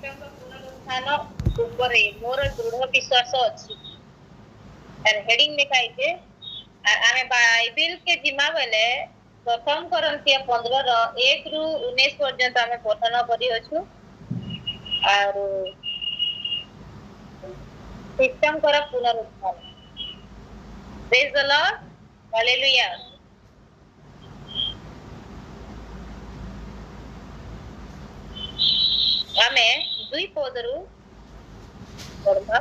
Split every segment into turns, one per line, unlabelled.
ଖ୍ରୀଷ୍ଟଙ୍କ ପୁନରୁତ୍ଥାନ ଉପରେ ମୋର ଦୃଢ ବିଶ୍ୱାସ ଅଛି। ତାର ହେଡିଂ ଲେଖା ହେଇଛି ଆମେ ବାଇବେଲ के जिमा बेले प्रथम करंथिया 15 ର 1 ରୁ 19 पर्यंत ଆମେ ପଠନ କରି ଅଛୁ और ଖ୍ରୀଷ୍ଟଙ୍କର ପୁନରୁତ୍ଥାନ। Praise the Lord. Hallelujah. ଆମେ ଦୁଇ ପଦରୁ ପଢବା।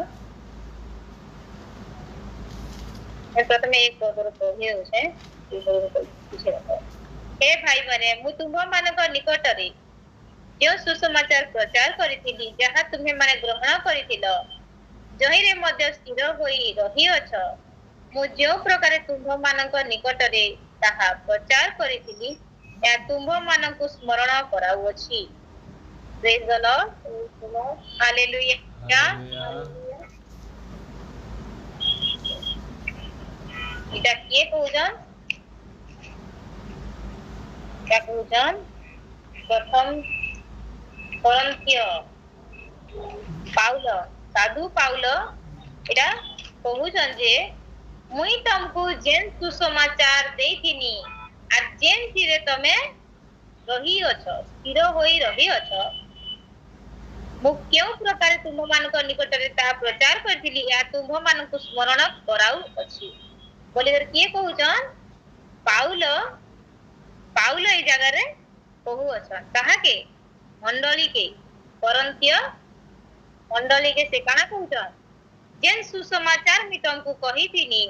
प्रथमे एक पदରୁ ପଢି ହେଉଛେ हे भाई माने ମୁଁ ତୁମ ମାନଙ୍କ ନିକଟରେ ଯେଉଁ ସୁସମାଚାର ପ୍ରଚାର କରିଥିଲି ଯାହା ତୁମେ ମାନେ ଗ୍ରହଣ କରିଥିଲ ଯହିଁରେ ମଧ୍ୟ ସ୍ଥିର ହୋଇ ରହିଅଛ ମୁଁ ଯେଉଁ ପ୍ରକାର ତୁମ୍ଭ ମାନଙ୍କ ନିକଟରେ ତାହା ପ୍ରଚାର କରିଥିଲି ଏହା ତୁମ୍ଭ ମାନଙ୍କୁ ସ୍ମରଣ କରାଉଅଛି। Praise the Lord. Hallelujah. এটা କିଏ କହୁଛନ୍? क्या कहुछन? प्रथम करंथिय पाउल साधु पाउल एटा कहुछन जे मुई तुमको जेन सुसमाचार देथिनी आ जेन थिरे तमे रही अछ स्थिर होई रही अछ मु केउ प्रकार तुम मानक निकटरे ता प्रचार करथिली या तुम मानक स्मरण कराउ अछि बोले किए कहउछन? पाउल पाउल ए जगह रे कहू अछन कहा के मंडली के करंथिय मंडली के से काना कहउछन जेन सुसमाचार मी तुमको कहिथिनी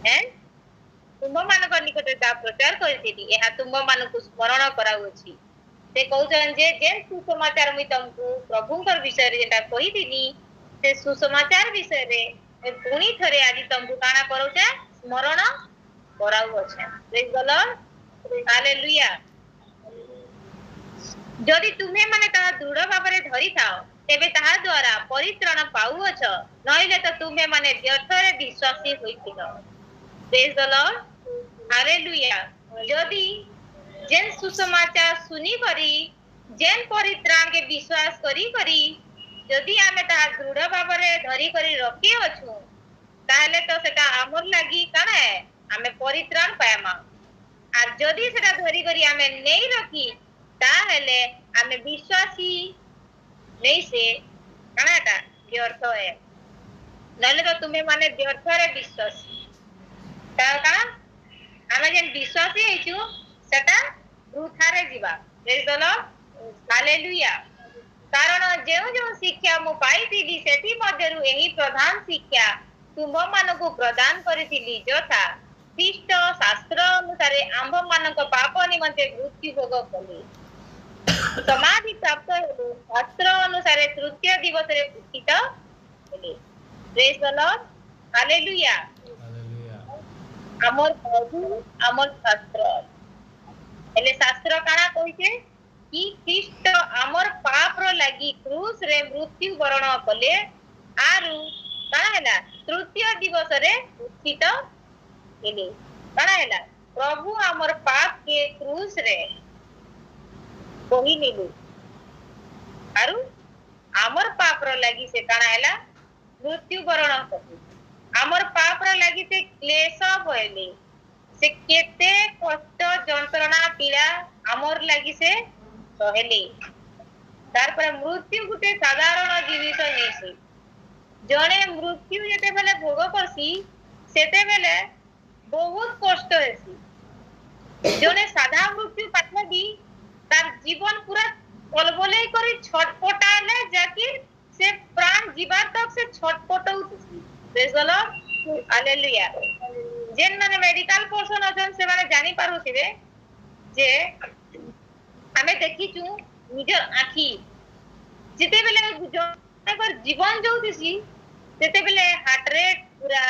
हैं तुम मानक निकटरे ता प्रचार करथिली या तुम मानक स्मरण कराउ अछि से कहउछन जे जेन सुसमाचार मी तुमको प्रभुकर विषय रे जेटा कहिथिनी से सुसमाचार विषय रे पुनी थरे आज तुमको काना करूछे स्मरण कराउ अछि। Praise the lord. हालेलुया। जदि तुम्हें माने ताहा दृढ़ भावरे धरि थाओ तेबे ताहा द्वारा परित्राण पाउअछ नहिले तो तुम्हें माने व्यर्थरे विश्वासी होइथिलो। Praise the lord. हालेलुया। जदि जेन सुसमाचार सुनी करी जेन परित्राण के विश्वास करी जदि आमे ताहा दृढ़ भावरे धरि करी रखी अछु ताहले तो सेटा हमर लागि काना है आमे परित्राण पायमा आ जदि सेटा धरि करी आमे नै रखी ताहले आमे विश्वासी नै से कानाटा व्यर्थ है नले तो तुम्हें माने व्यर्थरे विश्वासी ता का आमे जेन विश्वासी हेछु सेटा वृथारे जीवा। Praise the lord. हालेलुया। कारण जो शिक्षा मु पाइथिली सेठी मध्यरु एही प्रधान शिक्षा तुम मानकु प्रदान करिथिली यथा ख्रीष्ट शास्त्र अनुसार आंभ मानक पाप निमंते मृत्यु भोग कले समाधि प्राप्त हेतु शास्त्र अनुसार तृतीय दिवस रे उत्थित हेले। Praise the lord. हालेलुया। हमर प्रभु हमर शास्त्र हेले शास्त्र काना कहिছে कि ख्रीष्ट हमर पाप रो लागि क्रूस रे मृत्यु वरण कले आरु काना हैला तृतीय दिवस रे उत्थित हेले काना हैला प्रभु हमर पाप के क्रूस रे बोही नेलु आरु हमर पाप रो लागि से काना हैला मृत्यु वरण कले हमर पाप रो लागि से क्लेश होइले से केते कष्ट जंत्रणा पीड़ा हमर लागि से सहले तार पर मृत्यु गुटे साधारण जीवित नै से जने मृत्यु जेते बेले भोग करसी सेते बेले बहुत कष्ट हेसी जने साधा मृत्यु पातले भी तार जीवन पूरा कलबले करी छटपटाले जाकी से प्राण जीवा तक से छटपटाउती। Praise the lord. हालेलुया। जेन माने मेडिकल पर्सन अछन से माने जानि पारुथिबे जे हमें देखिचु निजर आखी जेते बेले जकर जीवन जोतिसी तेते बेले हार्ट रेट पूरा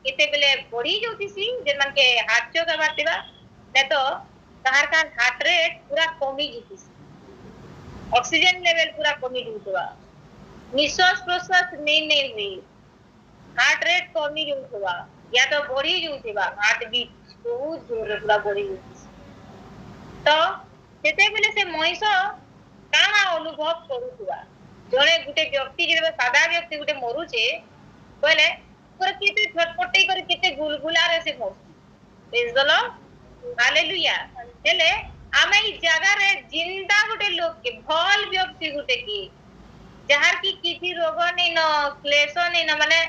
केते बेले बढ़ी जोतिसी जे मन के हार्ट चोक बातिबा ने तो ताहार का हार्ट रेट पूरा कमी जोतिसी ऑक्सीजन लेवल पूरा कमी जोतबा निश्वास प्रश्वास नहीं हुई हार्ट रेट कमी जोतबा या तो बढ़ी जोतबा हार्ट बीट बहुत जोर पूरा बढ़ी जोतिसी तो सेते बेले से मइसो काना अनुभव करूवा जड़े गुटे व्यक्ति जे सादा व्यक्ति गुटे मरुचे बोले पर केते छटपटै कर केते गुलगुला रे से मरसी प्रेज द लॉर्ड हालेलुया हेले आमे ई जगह रे जिंदा गुटे लोग के भल व्यक्ति गुटे की जहार की किसी रोग नहीं न क्लेश नहीं न माने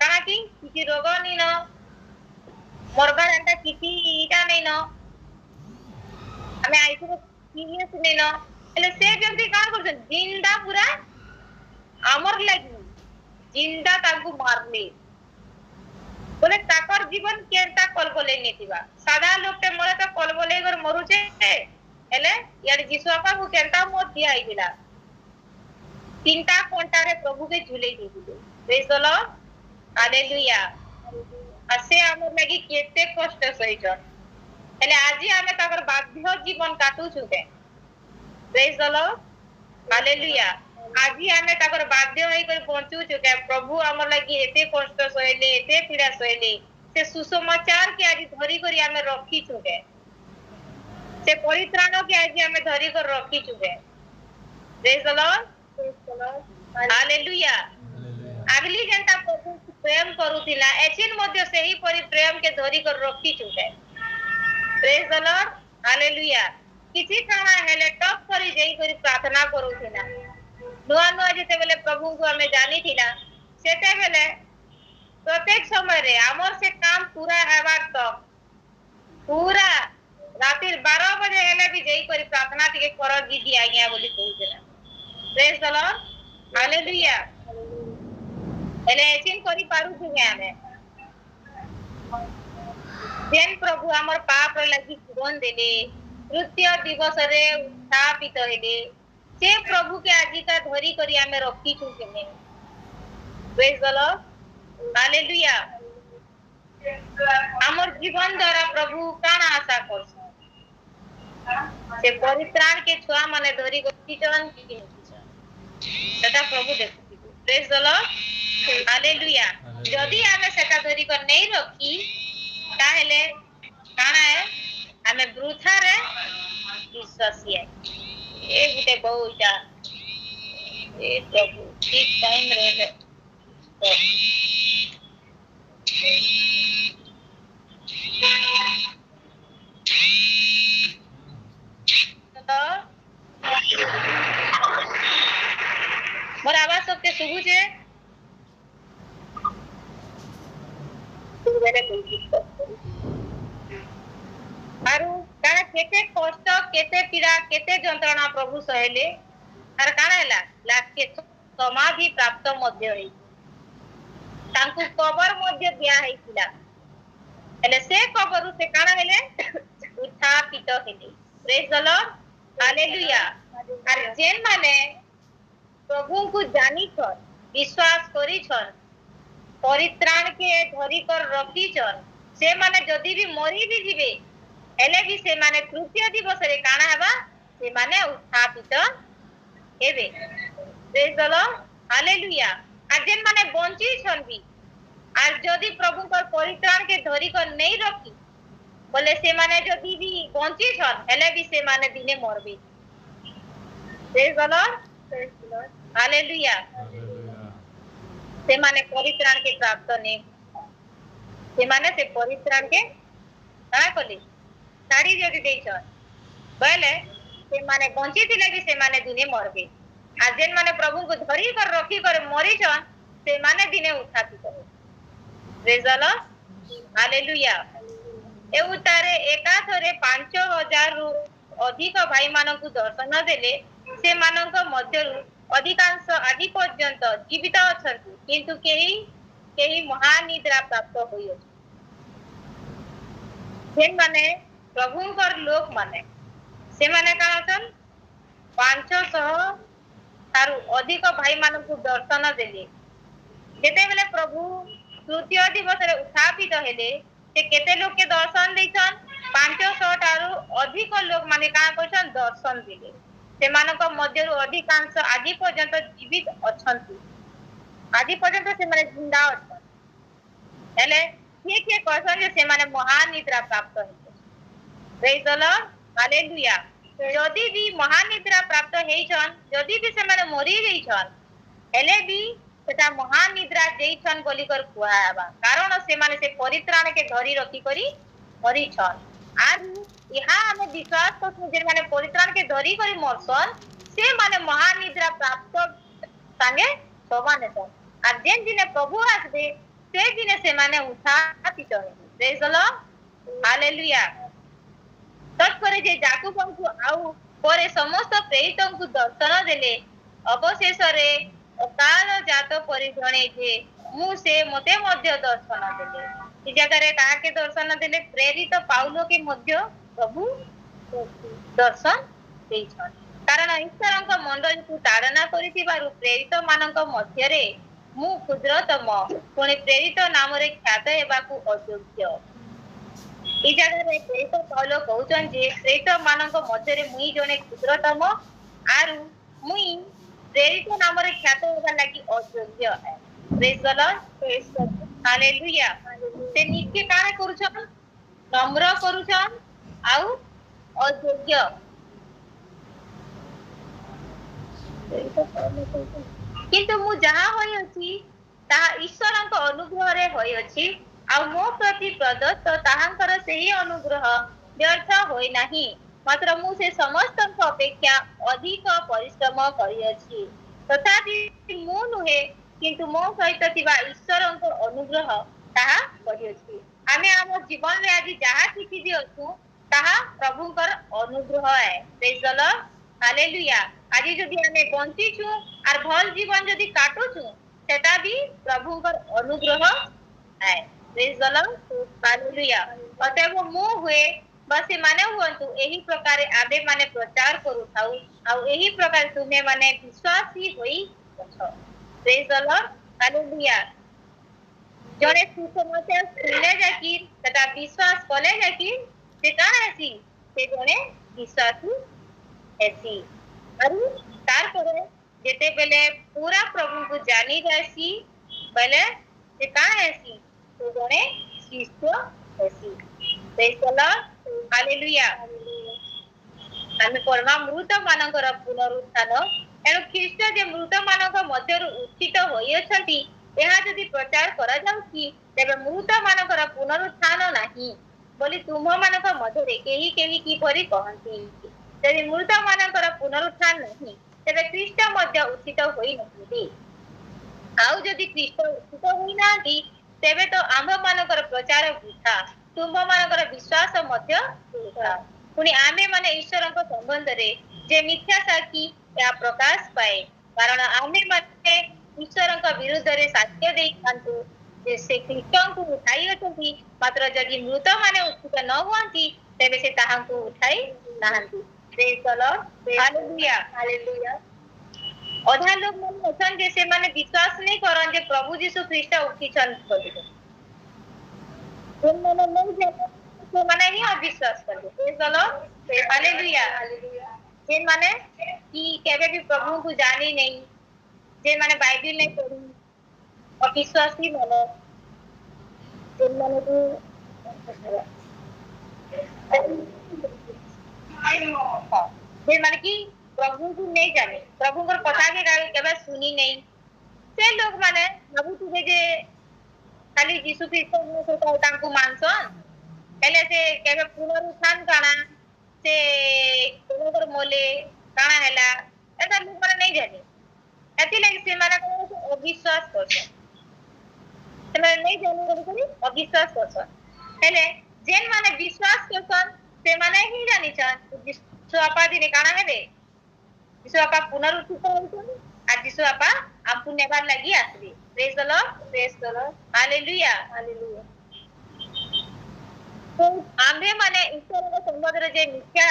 कहा की किसी रोग नहीं न मरबार एंटा किसी इटा नहीं न हमें आइसु सीरियस नहीं न हेले से व्यक्ति का करछन जिंदा पूरा अमर लगी जिंदा ताकू मारले बोले ताकर जीवन केनता कलबले नेतिबा सादा लोकटे मरे तो कलबले कर मरुचे हेले यार जीसु आपा को केनता मोत दिया आइदिला तीनटा कोंटा रे प्रभु के झूले दीदिले प्रेज द लॉर्ड हालेलुया असे हमर लगी केते कष्ट सहिचन हेले आजी हमें ताकर बाध्य जीवन काटू छुके प्रेज द लॉर्ड हालेलुया आजी हमें ताकर बाध्य होई कर पहुंचू छुके प्रभु हमर लगी एते कष्ट सहेले एते पीड़ा सहेले से सुसमाचार के आजी धरी करी हमें रखी छुके से परित्राण के आजी हमें धरी कर रखी छुके प्रेज द लॉर्ड हालेलुया अगली जनता प्रभु प्रेम करूथिला एचिन मध्ये सही परि प्रेम के धरी कर रखी छुके प्रेज द लॉर्ड हालेलुया किछि काना हेले टप करी जेई करी प्रार्थना करूथिला नुआ नुआ जेते बेले प्रभु को हमें जानी थिला सेते बेले प्रत्येक समय रे हमर से काम पूरा हेबार तो पूरा राति 12 बजे हेले भी जेई करी प्रार्थना टिके कर दीदी आज्ञा बोली कहिला प्रेज द लॉर्ड हालेलुया हेले एचिन करी पारू थिगे हमें जेन प्रभु हमर पाप रे लगी जीवन देले तृतीय दिवस रे उत्थापित हेले से प्रभु के आजी का धरी करी हमें रखी छु केने प्रेज द लॉर्ड हालेलुया हमर जीवन द्वारा प्रभु काना आशा करछ से परित्राण के छुआ माने धरी गति चलन की सेटा प्रभु देखि प्रेज द लॉर्ड हालेलुया जदी हमें सेटा धरी कर नहीं रखी ताहेले काना है हमें वृथा रे विश्वासी है ए गुटे बहुटा ए प्रभु ठीक टाइम रे मोर आवाज सबके सुबु छे आरु काना केते कष्ट केते पीड़ा केते जंत्रणा प्रभु सहेले आर काना हला लास्ट के समाधि प्राप्त मध्य होई तांकु कबर मध्य दिया हेतिला हेले से कबर से काना हेले उत्थापित हेले प्रेज द लॉर्ड हालेलुया आर जेन माने प्रभु को जानी कर विश्वास करी छन परित्राण के धरी कर रखी छन से माने जदी भी मरी भी जिवे हेले भी से माने तृतीय दिवस रे काना हेबा से माने उत्थापित हेबे प्रेज द लॉर्ड हालेलुया आ जेन माने बंची छन भी आर जदी प्रभु कर परित्राण के धरी कर नहीं रखी बोले से माने जदी भी बंची छन हेले भी से माने दिने मरबे प्रेज द लॉर्ड हालेलुया से माने परित्राण के प्राप्त नहीं से माने से परित्राण के का कली साड़ी जदी देछन बोले से माने बंची थिले भी से माने दिने मरबे आ जेन माने प्रभु को धरी कर रखी कर मरी छन से माने दिने उत्थापित होबे प्रेज द लॉर्ड हालेलुया ए उतारे एकाथरे 5000 रु अधिक भाई मानकु दर्शन देले से मानक मध्यरु अधिकांश आदि पर्यंत जीवित अछंती किंतु केही महानिद्रा प्राप्त होई अछि जेन माने प्रभुंकर लोक माने से माने का अछन 500 तारु अधिक भाई मानकु दर्शन देले जेते बेले प्रभु तृतीय दिवस रे उत्थापित हेले से केते लोक के दर्शन दैछन 500 तारु अधिक लोक माने का कहछन दर्शन दिले से मानक मध्यरु अधिकांश आदि पर्यंत जीवित अछंती आदि पर्यंत से माने जिंदा अछन हेले के कहछन जे से माने महान निद्रा प्राप्त होते प्रेज द लॉर्ड हालेलुया जदि भी महानिद्रा प्राप्त हेइछन जदि भी से माने मरी गईछन हेले भी सेटा महानिद्रा जेइछन बोली कर कुआबा कारण से माने से परित्राण के धरी रखी करी मरीछन आरु यहाँ हमें विश्वास करछन जे माने परित्राण के धरी करी मरसन से माने महानिद्रा प्राप्त संगे समान छन आ जेन दिने प्रभु आसबे से दिने से माने उठाती चले प्रेज द लॉर्ड हालेलुया तत्परे जे जाकुबंकु आउ परे समस्त प्रेरितंकु दर्शन देले अवशेष रे अकाल जात परिगणे जे मु से मते मध्य दर्शन देले ई जगह रे काके दर्शन देले प्रेरित पाउलो के मध्य प्रभु दर्शन देइछन कारण ईश्वरଙ୍କ मंडलीକୁ ताड़ना କରିଥିବାରୁ ପ୍ରେରିତ ମାନଙ୍କ ମଧ୍ୟରେ ମୁଁ କ୍ଷୁଦ୍ରତମ ପୁଣି ପ୍ରେରିତ ନାମରେ ଖ୍ୟାତ ହେବାକୁ ଅଯୋଗ୍ୟ ई जगह रे प्रेरित पाउलो कहउछन जे प्रेरित मानक मध्यरे मुई जने क्षुद्रतम आरु मुई प्रेरित नाम रे ख्यात होबा लागि अयोग्य है प्रेज द लॉर्ड हालेलुया से नित्य काहे करूछन नम्र करूछन आउ अयोग्य किंतु मु जहा होई अछि ता ईश्वरक अनुग्रह रे होई अछि आ मो प्रति प्रदत्त ताहांकर सेही अनुग्रह व्यर्थ होई नाही मात्र मु से समस्त अपेक्षा अधिक परिश्रम करी अछि तथापि मु नुहे किंतु मो सहित थिबा ईश्वरक अनुग्रह ताहा करी अछि आमे हम जीवन रे आज जहा किछि जे अछु ताहा प्रभुकर अनुग्रह है प्रेज द लॉर्ड हालेलुया आज जदि हमें बंची छु आर भल जीवन जदि काटू छु सेटा भी प्रभुकर अनुग्रह है प्रेज द लॉर्ड हालेलुया अतएव मु हुए बस माने हुंतु एही प्रकार आबे माने प्रचार करू थाउ आ एही प्रकार तुमे माने विश्वासी होई छ प्रेज द लॉर्ड हालेलुया जने सुसमाचार सुने जाकी तथा विश्वास कले जाकी से कान आसी से जने विश्वासी ऐसी अरु तार करे जेते बेले पूरा प्रभु को जानी जासी बेले से कान ऐसी तो जने शिष्य ऐसी प्रेज द लॉर्ड हालेलुया आमे परमा मृत मानकर पुनरुत्थान एनु ख्रीष्ट जे मृत मानक मध्यरु उत्थित होई अछंती एहा जदि प्रचार करा जाउची तेबे मृत मानकर पुनरुत्थान नाही बोली तुम मानक मध्यरे केही केही की परि कहंती यदि मृत मानकर पुनरुत्थान नाही तेबे ख्रीष्ट मध्य उत्थित होई नथि आउ जदि ख्रीष्ट उत्थित होई नांती तेबे तो आम्भ मानकर प्रचार वृथा तुम मानकर विश्वास मध्य वृथा पुनी आमे माने ईश्वरक संबंध रे जे मिथ्या साक्षी या प्रकाश पाए कारण आमे माने ईश्वरक विरुद्ध रे साक्ष्य देई कांतु जे से ख्रीष्टंकु उठाई अछंती मात्र जदि मृत माने उत्थित न हुआंती तेबे से ताहांकु उठाई नाहंती praise the lord hallelujah hallelujah अधा लोग मन अछन जे से माने विश्वास नहीं करन जे प्रभु यीशु ख्रीष्ट उठिछन बोली तुम माने नहीं जाने तो माने ही अविश्वास कर praise the lord hallelujah hallelujah जे माने कि केबे भी प्रभु को जानी नहीं जे माने बाइबल नहीं पढ़ी अविश्वासी माने जे माने जे माने कि प्रभु को नहीं जाने प्रभु को कथा के केबे सुनी नहीं से लोग माने प्रभु तुझे जे खाली यीशु ख्रीष्ट ने से तांको मानसन पहले से केबे पुनरुत्थान काना से कोनकर मोले काना हैला एता लोग माने नहीं जाने एति लागि से माने अविश्वास करछन से माने नहीं जाने करी अविश्वास करछन हेले जेन माने विश्वास करछन से माने ही जानि छन यीशु आपा दिने काना हेबे यीशु आपा पुनरुत्थित होइछन आ यीशु आपा आपु नेबार लागि आसबे praise the lord hallelujah hallelujah तो आम्भे माने ईश्वरक संबंध रे जे मिथ्या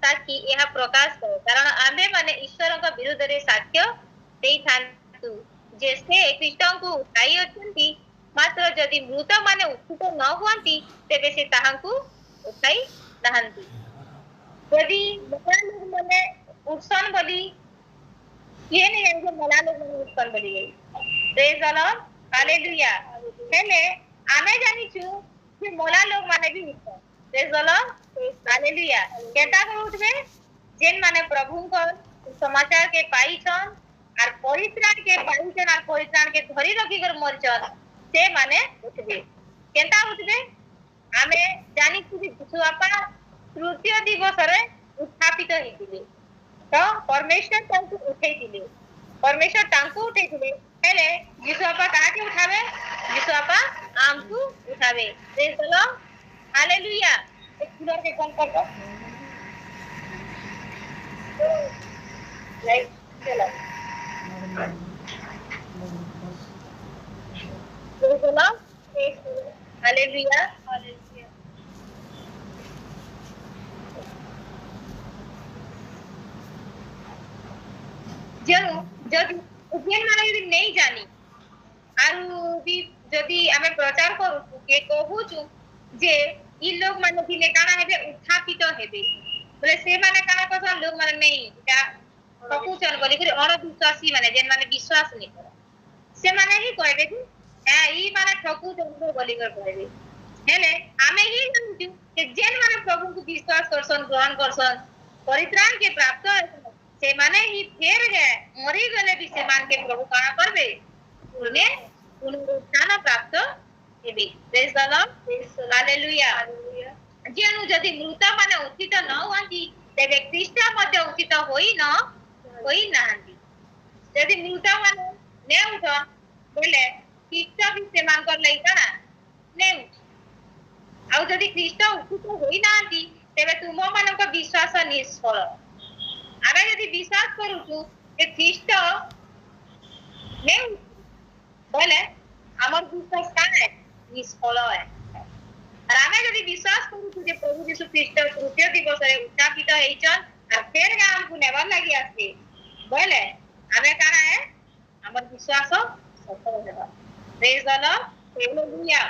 साक्षी एहा प्रकाश करे कारण आम्भे माने ईश्वरक विरुद्ध रे साक्ष्य देई थांतु जे से ख्रीष्टंकु उठाई अछंती मात्र जदि मृत माने उत्थित न हुआंती तेबे से ताहांकु उठाई नाहंती यदि मोला लोग माने उठसन बोली ये नहीं जाने मोला लोग माने उठसन बोली गई प्रेज द लॉर्ड हालेलुया हेले आमे जानि छु कि मोला लोग माने भी उठसन प्रेज द लॉर्ड हालेलुया केटा को उठबे जेन माने प्रभु को समाचार के पाइछन आर परित्राण के पाइछन आर परित्राण के धरी रखी कर मरछन से माने उठबे केनता उठबे आमे जानि कि सुआपा तृतीय दिवस रे उत्थापित हेतिले तो परमेश्वर तांको उठेइतिले परमेश्वर तांको उठेइतिले हेले यीशुआपा काके उठावे यीशुआपा आमको उठावे प्रेज द लॉर्ड हालेलुया एक किलो के कौन करतो लाइक चलो praise the lord hallelujah hallelujah जनु जदि उद्यान माने यदि नहीं जानी आरु भी जदि आमे प्रचार करू के कहूछु जे ई लोग माने दिले काना हेबे उत्थापित हेबे बोले से माने काना कहन लोग माने नहीं या कहूछन बोली कि अविश्वासी माने जेन माने विश्वास नहीं कर से माने ही कहबे कि ई माने ठकूछन बोली कर कहबे हेले आमे ही जानछु कि जेन माने प्रभु को विश्वास करसन ग्रहण करसन परित्राण के प्राप्त से माने ही फेर गए मरी गले भी से मान के प्रभु काना करबे उन्हें पुनरुत्थान प्राप्त हेबे प्रेज द लॉर्ड हालेलुया जेनु जदि मृत माने उचित न होंती तेबे ख्रीष्ट मध्ये उचित होई नांती जदि मृत माने ने उठ बोले ख्रीष्ट भी से मान कर लई काना ने उठ आउ जदि ख्रीष्ट उचित होई नांती तेबे तुम मानक विश्वास निष्फल आमे यदि विश्वास करूछु कि ख्रीष्ट ने बोले हमर विश्वास का है निष्फल है और आमे यदि विश्वास करूछु जे प्रभु यीशु ख्रीष्ट तृतीय दिवस रे उत्थापित हेइछन और फेर गाम को नेवर लागि आसे बोले आमे काना है हमर विश्वास सफल हेबा प्रेज द लॉर्ड हालेलुया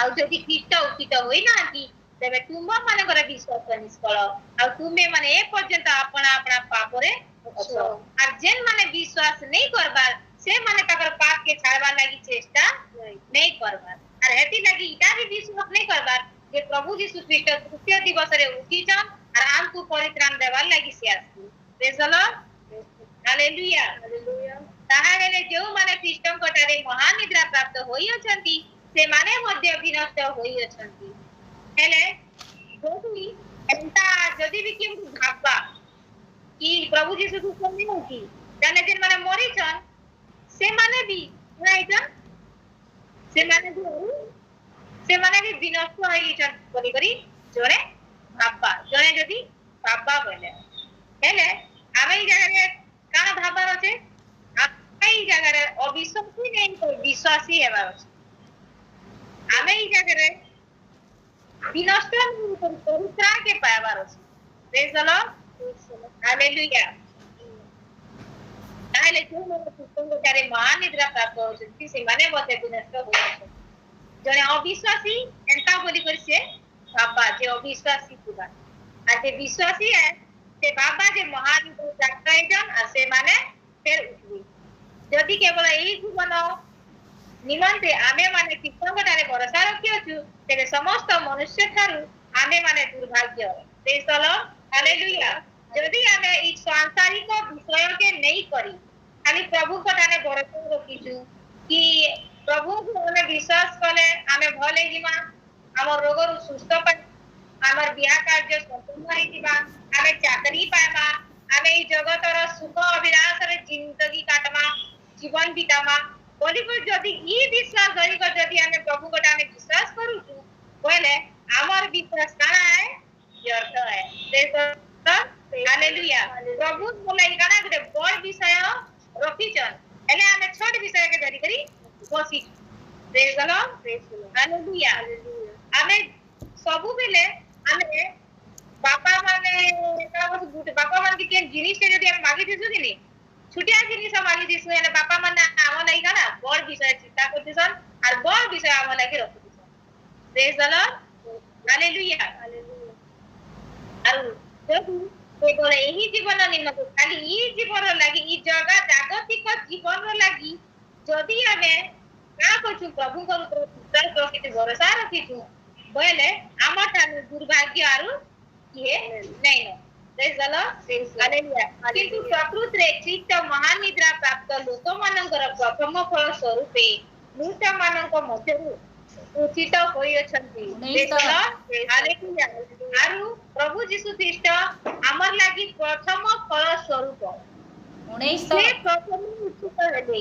आउ जदि ख्रीष्ट उचित होई नांती तेबे तुम मानकर विश्वास निष्फल आ तुमे माने ए पर्यंत अपना अपना पाप रे अछो आ जेन माने विश्वास नहीं करबार से माने ताकर पाप के छाड़बा लागि चेष्टा नहीं करबार और हेती लागि इटा भी विश्वास नहीं करबार जे प्रभु यीशु ख्रीष्ट तृतीय दिवस रे उठिछन और हमको परित्राण देबार लागि से आसी praise the lord hallelujah hallelujah ताहारे जो माने ख्रीष्ट कटारे महानिद्रा प्राप्त होई अछंती से माने मध्य विनष्ट होई अछंती हेले जोदी एंता जदी भी केम भाबा कि प्रभु यीशु ख्रीष्ट नहीं होती जाने दिन माने मरी छन से माने भी नाइजन से माने भी विनष्ट होई छन करी करी जोरे भाबा जोने जदी भाबा बोले हेले आमे ई जगह रे काना भाबार আছে आमे ई जगह रे अविश्वासी नहीं विश्वासी हेबार আছে आमे ई जगह रे विनष्ट परित्राण के पाइबार अछि प्रेज द लॉर्ड हालेलुया ताले जो लोग पुस्तक करे महानिद्रा प्राप्त होछथि से माने बते विनष्ट होछथि जने अविश्वासी एंता बोली कर से बाबा जे अविश्वासी पुरा आ जे विश्वासी है से बाबा जे महानिद्रा प्राप्त हैजन आ से माने फेर उठबी जदि केवल एही जीवन निमंते आमे माने किसंगटारे भरोसा रखियो तेरे समस्त मनुष्य थारु आमे माने दुर्भाग्य प्रेज द लॉर्ड हालेलुया जदि आमे ई सांसारिक विषय के नहीं करी खाली प्रभु कटाने भरोसा रखिछु कि प्रभु को हमें विश्वास कले आमे भले जिमा हमर रोग रु सुस्थ पा हमर बियाह कार्य संपूर्ण हेतिबा आमे चाकरी पाएबा आमे ई जगतर सुख अभिलाष रे जिंदगी काटमा जीवन बितामा बोलिको जदि ई विश्वास धरी कर जदि हमें प्रभु को हमें विश्वास करू छु बोले हमर विश्वास काना है व्यर्थ है देखो हालेलुया प्रभु बोले काना गुटे बड़ विषय रखिछन एले हमें छोट विषय के धरी करी बसी प्रेज द लॉर्ड हालेलुया हमें सबु बेले हमें बापा माने का गुटे बापा मान के जिनिस के जदि हम मागी दिसु दिनी छुटिया जिनिस मागी दिसु एने बापा माने आम लागि काना बड़ विषय चिंता करतिसन और बड़ विषय आम लागि रखतिसन प्रेज द लॉर्ड हालेलुया और जदि केवल एही जीवन निमत खाली ई जीवन लागि ई जगत जागतिक जीवन लागि जदि हमें का कछु प्रभु को विश्वास रखिछु भरोसा रखिछु बोले आम ठानु दुर्भाग्य आरु ये नहीं न Praise the Lord. Hallelujah. କିନ୍ତୁ ପ୍ରକୃତରେ ଖ୍ରୀଷ୍ଟ ମହାନିଦ୍ରା ପ୍ରାପ୍ତ ଲୋକମାନଙ୍କର ପ୍ରଥମ ଫଳ ସ୍ୱରୂପେ ମୃତମାନଙ୍କ ମଧ୍ୟରୁ ଉଚିତ ହୋଇଅଛନ୍ତି। Praise the Lord. Hallelujah. ଆରୁ ପ୍ରଭୁ ଯୀଶୁ ଖ୍ରୀଷ୍ଟ ଆମର ଲାଗି ପ୍ରଥମ ଫଳ ସ୍ୱରୂପ ସେ ପ୍ରଥମେ ଉଚିତ ହେଲେ।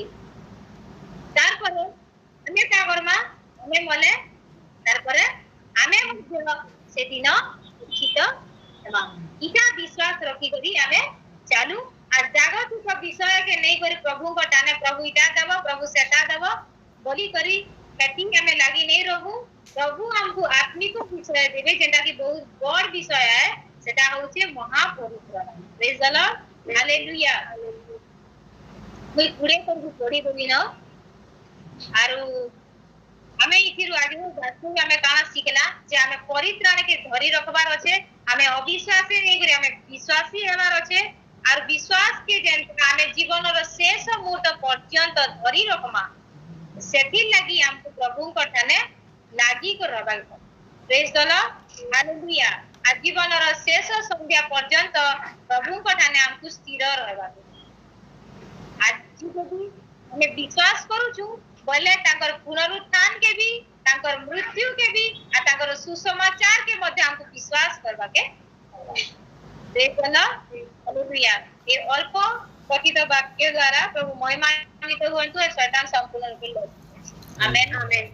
ତାରପରେ ଆମେ କା କର୍ମା ଆମେ ମଲେ ତାରପରେ ଆମେ ମଧ୍ୟ ସେଦିନ ଉଚିତ ହେବା। इटा विश्वास रखी करी आमे चालू आ जागतिक विषय के नहीं करी प्रभु को टाने प्रभु इटा देव प्रभु सेटा देव बोली करी बैटिंग हमें लागी नहीं रहू प्रभु हमको आत्मिक विषय देवे जेंटा की बहुत बड़ विषय है सेटा होचे महापवित्र प्रेज द लॉर्ड हालेलुया मुई पुरे करबो पढ़ी देबी न आरो हमें इथिरु आगे बातु हमें कहां सिखला जे हमें परित्राण के धरी रखबार अछि हमें अविश्वासी नहीं करी हमें विश्वासी हेबार अछि और विश्वास के जेन हमें जीवन रो शेष मुहूर्त पर्यंत धरी रखमा सेथि लागि हमको प्रभु को ठाने लागी को रहबा प्रेज द लॉर्ड हालेलुया आ जीवन रो शेष संध्या पर्यंत प्रभु को ठाने हमको स्थिर रहबा आज जदी हमें विश्वास करू छु बोले ताकर पुनरुत्थान के भी ताकर मृत्यु के भी आ ताकर सुसमाचार के मध्य हमको विश्वास करबा के देखला हालेलुया ये अल्प कथित वाक्य द्वारा प्रभु महिमान्वित हुअन्तु शैतान संपूर्ण रूपे आमेन आमेन